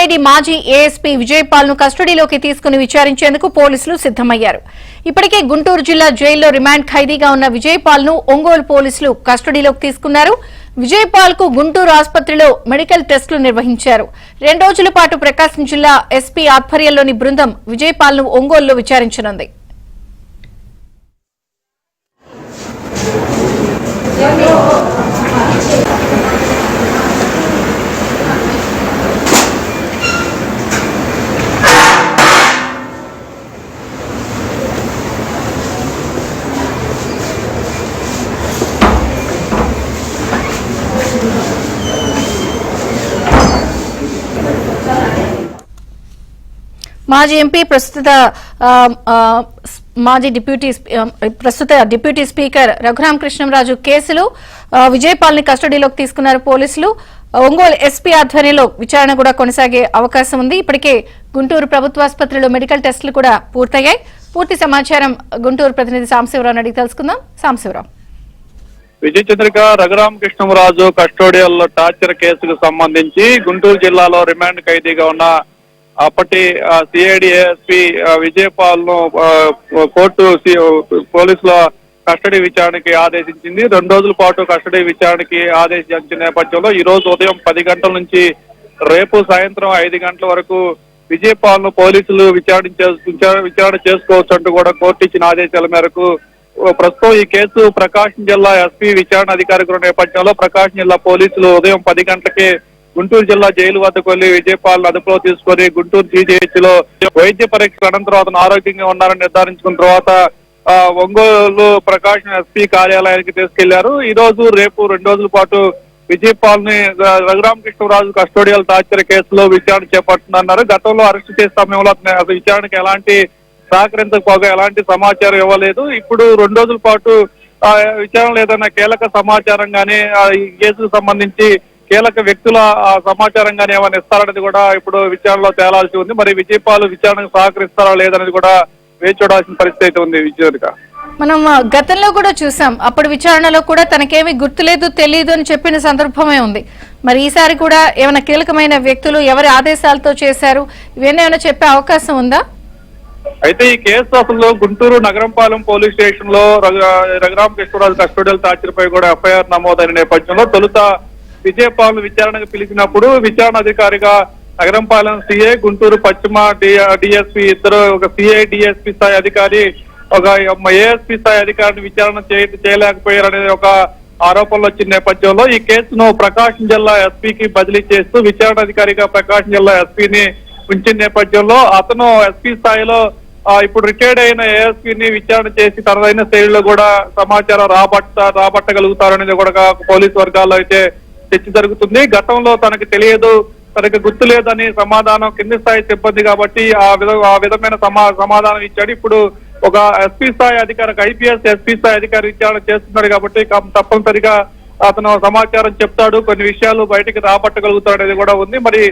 CID మాజీ ASP Vijaypal ను కస్టడీలోకి తీసుకుని విచారించేందుకు పోలీసులు సిద్దమయ్యారు. ఇప్పటికే గుంటూరు జిల్లా జైల్లో రిమాండ్ ఖైదీగా ఉన్న విజయపాల్ ను ఒంగోలు పోలీసులు కస్టడీలోకి తీసుకున్నారు. విజయపాల్ కు గుంటూరు ఆసుపత్రిలో మెడికల్ టెస్టులు నిర్వహించారు. 2 రోజుల పాటు ప్రకాశం జిల్లా ఎస్పీ ఆధ్వర్యంలోని బృందం విజయపాల్ ను ఒంగోలులో విచారించనుంది. మాజీ ఎంపీ ప్రస్తుత డిప్యూటీ స్పీకర్ రఘురామకృష్ణంరాజు కేసులో విజయపాల్ ని కస్టడీలోకి తీసుకున్నారు పోలీసులు. ఒంగోలు ఎస్పీ ఆధ్వర్యంలో విచారణ కూడా కొనసాగే అవకాశం ఉంది. ఇప్పటికే గుంటూరు ప్రభుత్వాసుపత్రిలో మెడికల్ టెస్టులు కూడా పూర్తయ్యాయి. పూర్తి సమాచారం గుంటూరు ప్రతినిధి సాంబశివరావు అడిగి తెలుసుకుందాం. సాంబశివరావు, విజయ చంద్రిక రఘురామకృష్ణంరాజు కస్టోడియల్ టార్చర్ కేసుకు సంబంధించి గుంటూరు జిల్లాలో రిమాండ్ ఖైదీగా ఉన్న అప్పటి సిఐడి ఏఎస్పీ విజయపాల్ ను కోర్టు పోలీసుల కస్టడీ విచారణకి ఆదేశించింది. 2 రోజుల పాటు కస్టడీ విచారణకి ఆదేశించిన నేపథ్యంలో ఈ రోజు ఉదయం 10 గంటల నుంచి రేపు సాయంత్రం 5 గంటల వరకు విజయపాల్ ను పోలీసులు విచారణ చేసుకోవచ్చు అంటూ కూడా కోర్టు ఇచ్చిన ఆదేశాల మేరకు ప్రస్తుతం ఈ కేసు ప్రకాశం జిల్లా ఎస్పీ విచారణ అధికారి నేపథ్యంలో ప్రకాశం జిల్లా పోలీసులు ఉదయం 10 గంటలకే గుంటూరు జిల్లా జైలు వద్దకు వెళ్లి విజయపాల్ అదుపులో తీసుకొని గుంటూరు జీజీహెచ్ లో వైద్య పరీక్షల అనంతరం అతను ఆరోగ్యంగా ఉన్నారని నిర్ధారించుకున్న తర్వాత ఒంగోలు ప్రకాశం ఎస్పీ కార్యాలయానికి తీసుకెళ్లారు. ఈ రోజు రేపు 2 రోజుల పాటు విజయపాల్ ని రఘురామకృష్ణరాజు కస్టోడియల్ టార్చర్ కేసులో విచారణ చేపడుతున్నారు. గతంలో అరెస్టు చేసే సమయంలో అతను విచారణకు ఎలాంటి సహకరించకపోగా ఎలాంటి సమాచారం ఇవ్వలేదు. ఇప్పుడు 2 రోజుల పాటు విచారణలో ఏదైనా కీలక సమాచారం గానీ ఈ కేసుకు సంబంధించి కీలక వ్యక్తుల సమాచారం గానీ ఏమైనా ఇస్తారనేది కూడా ఇప్పుడు విచారణలో తేలాల్సి ఉంది. మరి విజయపాల్ విచారణకు సహకరిస్తారా లేదనేది కూడా వేచి చూడాల్సిన పరిస్థితి ఉంది. విజయక మనం గతంలో కూడా చూసాం, అప్పుడు విచారణలో కూడా తనకేమీ గుర్తులేదు తెలియదు అని చెప్పిన సందర్భమే ఉంది. మరి ఈసారి కూడా ఏమైనా కీలకమైన వ్యక్తులు ఎవరి ఆదేశాలతో చేశారు ఇవన్నీ ఏమైనా చెప్పే అవకాశం ఉందా? అయితే ఈ కేసు అసలు గుంటూరు నగరంపాలెం పోలీస్ స్టేషన్ లో రఘురామకృష్ణరాజు కస్టోడియల్ టార్చర్ పై కూడా ఎఫ్ఐఆర్ నమోదైన నేపథ్యంలో తొలుత విజయపాల్ విచారణకు పిలిచినప్పుడు విచారణ అధికారిగా నగరంపాలెం సిఐ, గుంటూరు పశ్చిమ డిఎస్పీ ఇద్దరు, ఒక సిఐ డిఎస్పీ స్థాయి అధికారి, ఒక ఏఎస్పీ స్థాయి అధికారిని విచారణ చేయలేకపోయారనే ఒక ఆరోపణలు వచ్చిన నేపథ్యంలో ఈ కేసును ప్రకాశం జిల్లా ఎస్పీకి బదిలీ చేస్తూ విచారణ అధికారిగా ప్రకాశం జిల్లా ఎస్పీని ఉంచిన నేపథ్యంయంలో అతను ఎస్పీ స్థాయిలో ఇప్పుడు రిటైర్డ్ అయిన ఏఎస్పీని విచారణ చేసి తనదైన శైలిలో కూడా సమాచారం రాబట్టగలుగుతారనేది కూడా పోలీసు వర్గాల్లో అయితే చర్చ జరుగుతుంది. గతంలో తనకు తెలియదు, తనకు గుర్తు లేదని సమాధానం కింది స్థాయి సిబ్బంది కాబట్టి ఆ విధమైన సమాధానం ఇచ్చాడు. ఇప్పుడు ఒక ఎస్పీ స్థాయి అధికారి, ఐపీఎస్ ఎస్పీ స్థాయి అధికారి విచారణ చేస్తున్నాడు కాబట్టి తప్పనిసరిగా అతను సమాచారం చెప్తాడు, కొన్ని విషయాలు బయటికి రాబట్టగలుగుతాడు అనేది కూడా ఉంది. మరి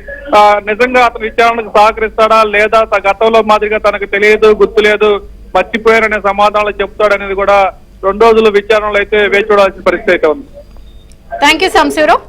నిజంగా అతను విచారణకు సహకరిస్తాడా లేదా గతంలో మాదిరిగా తనకు తెలియదు, గుర్తు లేదు, మర్చిపోయారనే సమాధానాలు చెప్తాడు అనేది కూడా 2 రోజుల విచారణలో అయితే వేచి చూడాల్సిన పరిస్థితి అయితే ఉంది. Thank you Sambasivarao.